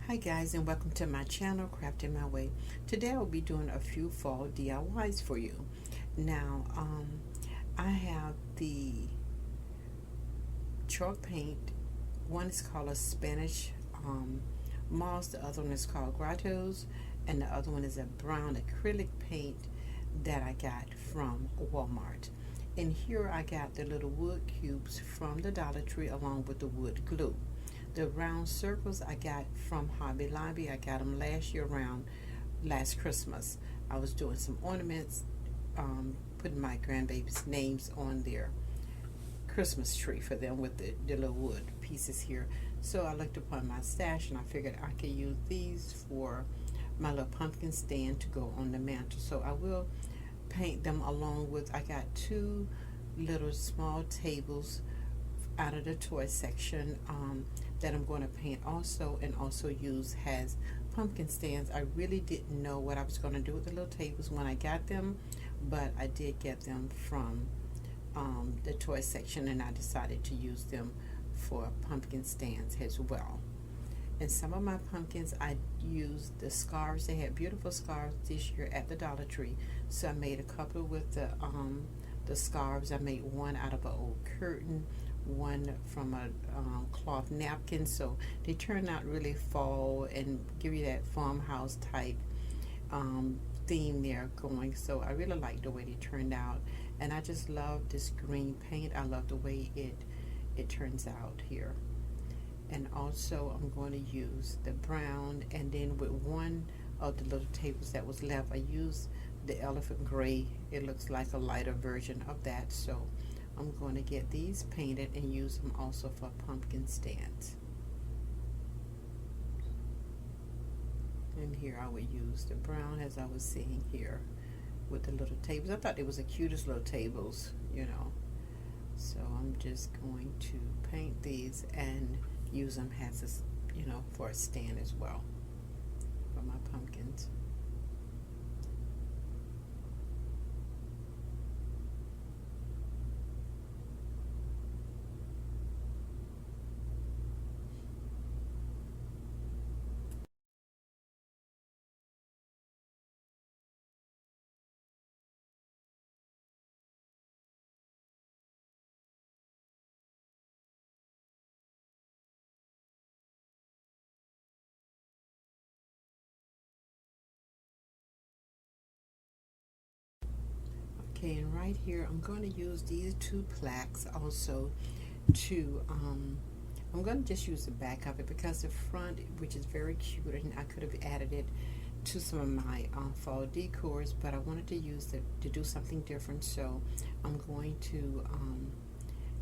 Hi guys, and welcome to my channel, Crafting My Way. Today I'll be doing a few fall DIYs for you. Now, I have the chalk paint. One is called a Spanish moss, the other one is called grottos, and the other one is a brown acrylic paint that I got from Walmart. And here I got the little wood cubes from the Dollar Tree along with the wood glue. The round circles I got from Hobby Lobby. I got them last year around last Christmas. I was doing some ornaments, putting my grandbabies' names on their Christmas tree for them with the little wood pieces here. So I looked upon my stash and I figured I could use these for my little pumpkin stand to go on the mantle. So I will paint them along with, I got two little small tables out of the toy section that I'm going to paint also, and also use has pumpkin stands. I really didn't know what I was going to do with the little tables when I got them, but I did get them from the toy section, and I decided to use them for pumpkin stands as well. And some of my pumpkins, I used the scarves. They had beautiful scarves this year at the Dollar Tree, so I made a couple with the scarves. I made one out of an old curtain, one from a cloth napkin, so they turn out really fall and give you that farmhouse type theme there going. So I really like the way they turned out, and I just love this green paint. I love the way it turns out here. And also I'm going to use the brown, and then with one of the little tables that was left, I used the elephant gray. It looks like a lighter version of that, so I'm going to get these painted and use them also for pumpkin stands. And here I would use the brown as I was seeing here with the little tables. I thought they was the cutest little tables, you know. So I'm just going to paint these and use them as a, for a stand as well for my pumpkins. Okay, and right here I'm going to use these two plaques also to I'm going to just use the back of it because the front, which is very cute, and I could have added it to some of my fall decors, but I wanted to use it to do something different. So I'm going to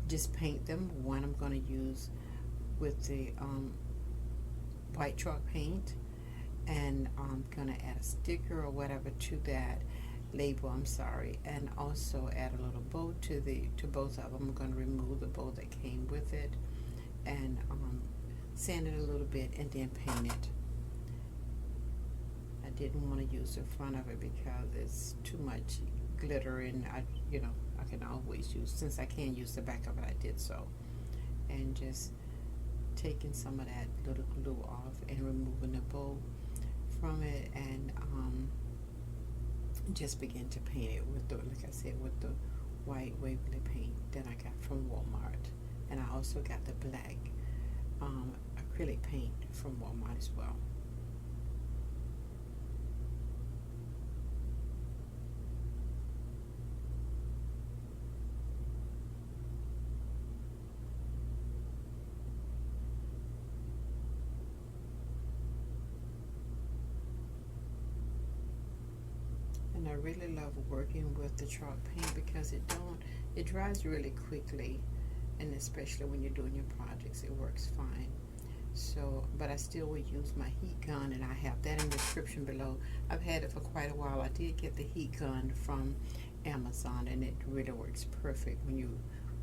just paint them. One I'm going to use with the white chalk paint, and I'm going to add a sticker or whatever to that label, I'm sorry, and also add a little bow to both of them. I'm going to remove the bow that came with it and sand it a little bit and then paint it. I didn't want to use the front of it because it's too much glitter, and I can always use, since I can use the back of it, I did so. And just taking some of that little glue off and removing the bow from it, and just begin to paint it with the, like I said, with the white Waverly paint that I got from Walmart. And I also got the black acrylic paint from Walmart as well. And I really love working with the chalk paint because it dries really quickly, and especially when you're doing your projects, it works fine. So, but I still will use my heat gun, and I have that in the description below. I've had it for quite a while. I did get the heat gun from Amazon, and it really works perfect when you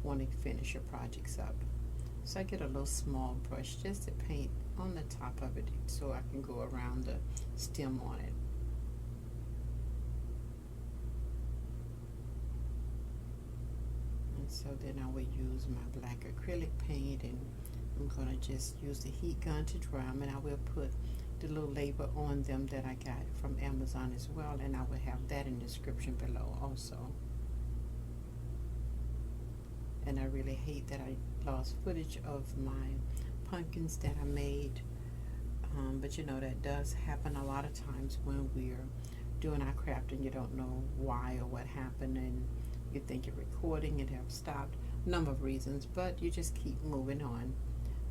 want to finish your projects up. So I get a little small brush just to paint on the top of it so I can go around the stem on it. So then I would use my black acrylic paint and I'm gonna just use the heat gun to dry them, and I will put the little label on them that I got from Amazon as well, and I will have that in the description below also. And I really hate that I lost footage of my pumpkins that I made, but you know that does happen a lot of times when we're doing our craft and you don't know why or what happened, and you think you're recording and have stopped, number of reasons, but you just keep moving on.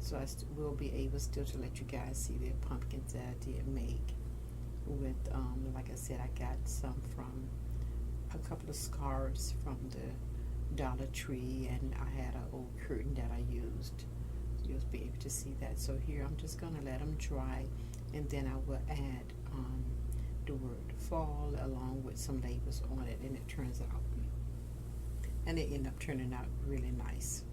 So I will be able still to let you guys see the pumpkins that I did make with, like I said, I got some from a couple of scarves from the Dollar Tree, and I had an old curtain that I used. You'll be able to see that. So here I'm just going to let them dry, and then I will add the word fall along with some labels on it, and it turns out, and it ended up turning out really nice.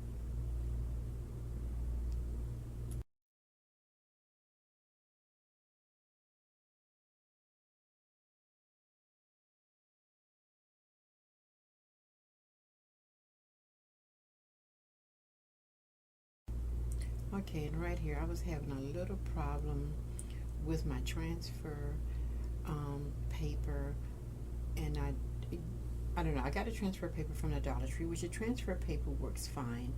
Okay, and right here I was having a little problem with my transfer paper, and I don't know, I got a transfer paper from the Dollar Tree, which the transfer paper works fine,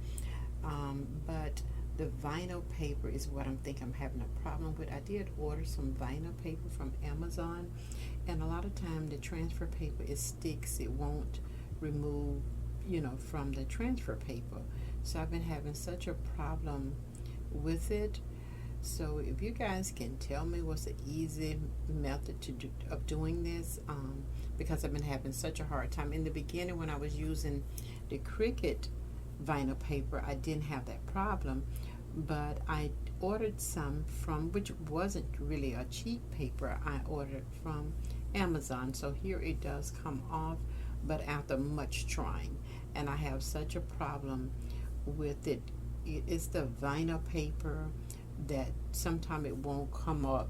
but the vinyl paper is what I'm thinking I'm having a problem with. I did order some vinyl paper from Amazon, and a lot of time the transfer paper, it sticks, it won't remove, you know, from the transfer paper. So I've been having such a problem with it. So if you guys can tell me what's the easy method of doing this, because I've been having such a hard time. In the beginning when I was using the Cricut vinyl paper, I didn't have that problem, but I ordered some from, which wasn't really a cheap paper, I ordered from Amazon. So here it does come off, but after much trying, and I have such a problem with it. It's the vinyl paper that sometimes it won't come off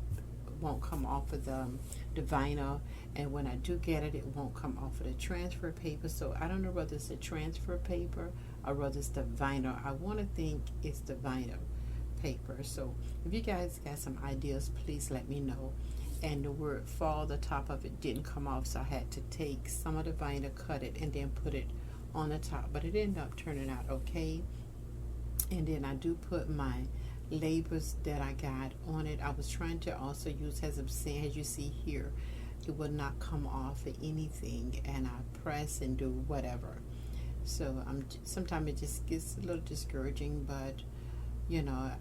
of the vinyl, and when I do get it, it won't come off of the transfer paper. So I don't know whether it's the transfer paper or whether it's the vinyl. I want to think it's the vinyl paper. So if you guys got some ideas, please let me know. And the word fall, the top of it didn't come off, so I had to take some of the vinyl, cut it, and then put it on the top, but it ended up turning out okay. And then I do put my labels that I got on it. I was trying to also use, as I'm saying, as you see here, it will not come off of anything, and I press and do whatever. So sometimes it just gets a little discouraging, but you know,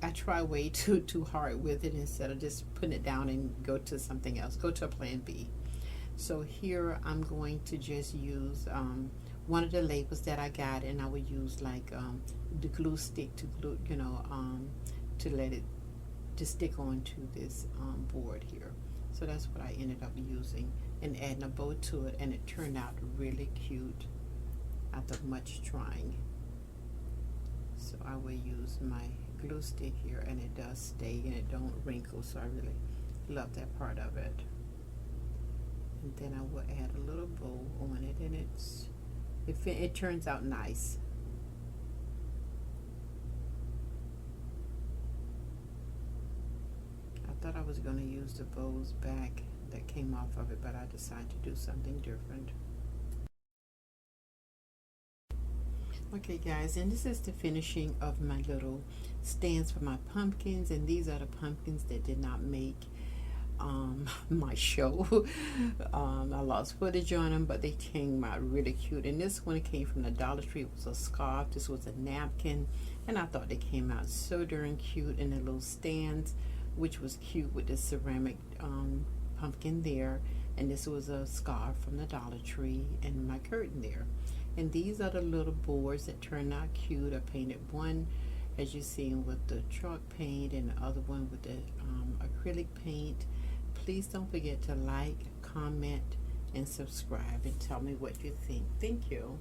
I try way too hard with it instead of just putting it down and go to something else, go to a plan B. So here I'm going to just use one of the labels that I got, and I would use like the glue stick to glue, you know, to let it to stick onto this board here. So that's what I ended up using and adding a bow to it, and it turned out really cute after much trying. So I will use my glue stick here, and it does stay and it don't wrinkle, so I really love that part of it. And then I will add a little bow on it, and it turns out nice. I thought I was going to use the bows back that came off of it, but I decided to do something different. Okay guys, and this is the finishing of my little stands for my pumpkins, and these are the pumpkins that did not make my show. I lost footage on them, but they came out really cute. And this one came from the Dollar Tree. It was a scarf, this was a napkin, and I thought they came out so darn cute in the little stands, which was cute with the ceramic pumpkin there, and this was a scarf from the Dollar Tree, and my curtain there. And these are the little boards that turned out cute. I painted one, as you see, with the chalk paint, and the other one with the acrylic paint. Please don't forget to like, comment, and subscribe, and tell me what you think. Thank you.